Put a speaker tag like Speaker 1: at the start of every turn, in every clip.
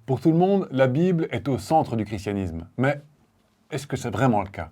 Speaker 1: Pour tout le monde, la Bible est au centre du christianisme. Mais est-ce que c'est vraiment le cas?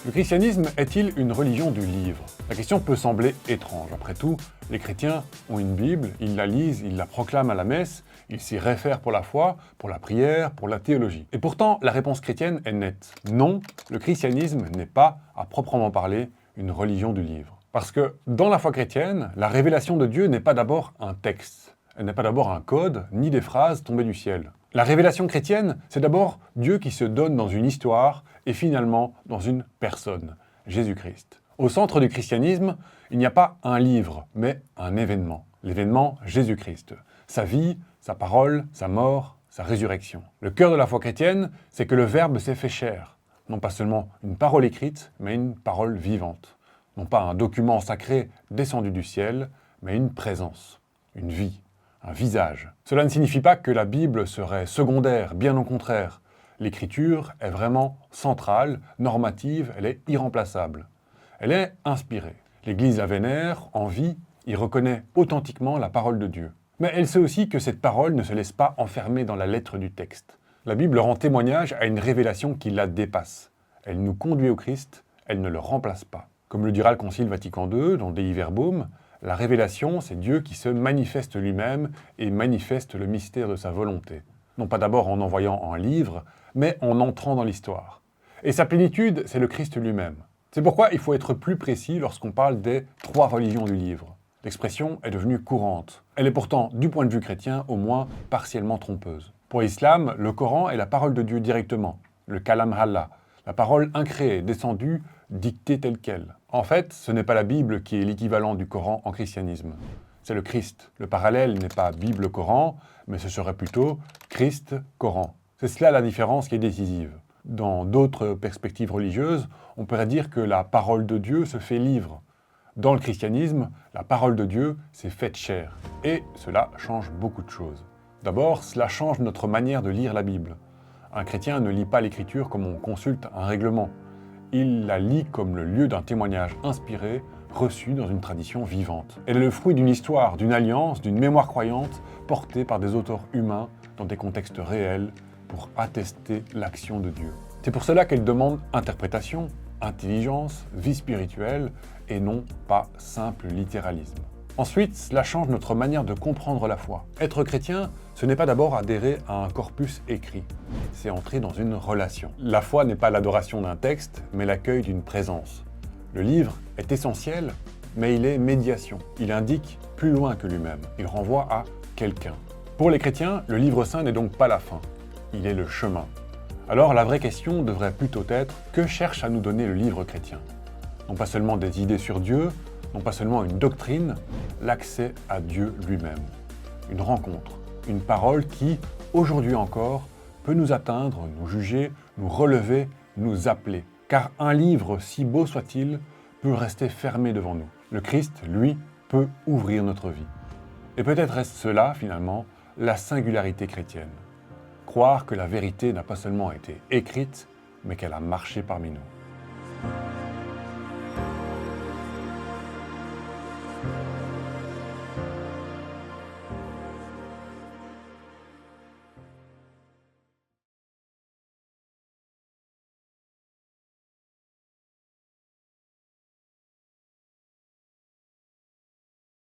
Speaker 1: Le christianisme est-il une religion du livre? La question peut sembler étrange. Après tout, les chrétiens ont une Bible, ils la lisent, ils la proclament à la messe, ils s'y réfèrent pour la foi, pour la prière, pour la théologie. Et pourtant, la réponse chrétienne est nette. Non, le christianisme n'est pas, à proprement parler, une religion du livre. Parce que dans la foi chrétienne, la révélation de Dieu n'est pas d'abord un texte, elle n'est pas d'abord un code, ni des phrases tombées du ciel. La révélation chrétienne, c'est d'abord Dieu qui se donne dans une histoire et finalement dans une personne, Jésus-Christ. Au centre du christianisme, il n'y a pas un livre, mais un événement. L'événement Jésus-Christ. Sa vie, sa parole, sa mort, sa résurrection. Le cœur de la foi chrétienne, c'est que le Verbe s'est fait chair. Non pas seulement une parole écrite, mais une parole vivante. Non pas un document sacré descendu du ciel, mais une présence, une vie. Un visage. Cela ne signifie pas que la Bible serait secondaire, bien au contraire. L'écriture est vraiment centrale, normative, elle est irremplaçable. Elle est inspirée. L'Église la vénère, en vie, y reconnaît authentiquement la parole de Dieu. Mais elle sait aussi que cette parole ne se laisse pas enfermer dans la lettre du texte. La Bible rend témoignage à une révélation qui la dépasse. Elle nous conduit au Christ, elle ne le remplace pas. Comme le dira le Concile Vatican II, dans Dei Verbum, la révélation, c'est Dieu qui se manifeste lui-même et manifeste le mystère de sa volonté. Non pas d'abord en envoyant un livre, mais en entrant dans l'histoire. Et sa plénitude, c'est le Christ lui-même. C'est pourquoi il faut être plus précis lorsqu'on parle des 3 religions du livre. L'expression est devenue courante. Elle est pourtant, du point de vue chrétien, au moins partiellement trompeuse. Pour l'islam, le Coran est la parole de Dieu directement, le Kalam Allah, la parole incréée, descendue, dictée telle qu'elle. En fait, ce n'est pas la Bible qui est l'équivalent du Coran en christianisme. C'est le Christ. Le parallèle n'est pas Bible-Coran, mais ce serait plutôt Christ-Coran. C'est cela la différence qui est décisive. Dans d'autres perspectives religieuses, on pourrait dire que la parole de Dieu se fait livre. Dans le christianisme, la parole de Dieu s'est faite chair. Et cela change beaucoup de choses. D'abord, cela change notre manière de lire la Bible. Un chrétien ne lit pas l'Écriture comme on consulte un règlement. Il la lit comme le lieu d'un témoignage inspiré, reçu dans une tradition vivante. Elle est le fruit d'une histoire, d'une alliance, d'une mémoire croyante, portée par des auteurs humains dans des contextes réels pour attester l'action de Dieu. C'est pour cela qu'elle demande interprétation, intelligence, vie spirituelle, et non pas simple littéralisme. Ensuite, cela change notre manière de comprendre la foi. Être chrétien, ce n'est pas d'abord adhérer à un corpus écrit, c'est entrer dans une relation. La foi n'est pas l'adoration d'un texte, mais l'accueil d'une présence. Le livre est essentiel, mais il est médiation. Il indique plus loin que lui-même, il renvoie à quelqu'un. Pour les chrétiens, le livre saint n'est donc pas la fin, il est le chemin. Alors la vraie question devrait plutôt être, que cherche à nous donner le livre chrétien? Non pas seulement des idées sur Dieu, non pas seulement une doctrine, l'accès à Dieu lui-même. Une rencontre, une parole qui, aujourd'hui encore, peut nous atteindre, nous juger, nous relever, nous appeler. Car un livre, si beau soit-il, peut rester fermé devant nous. Le Christ, lui, peut ouvrir notre vie. Et peut-être est-ce cela, finalement, la singularité chrétienne. Croire que la vérité n'a pas seulement été écrite, mais qu'elle a marché parmi nous.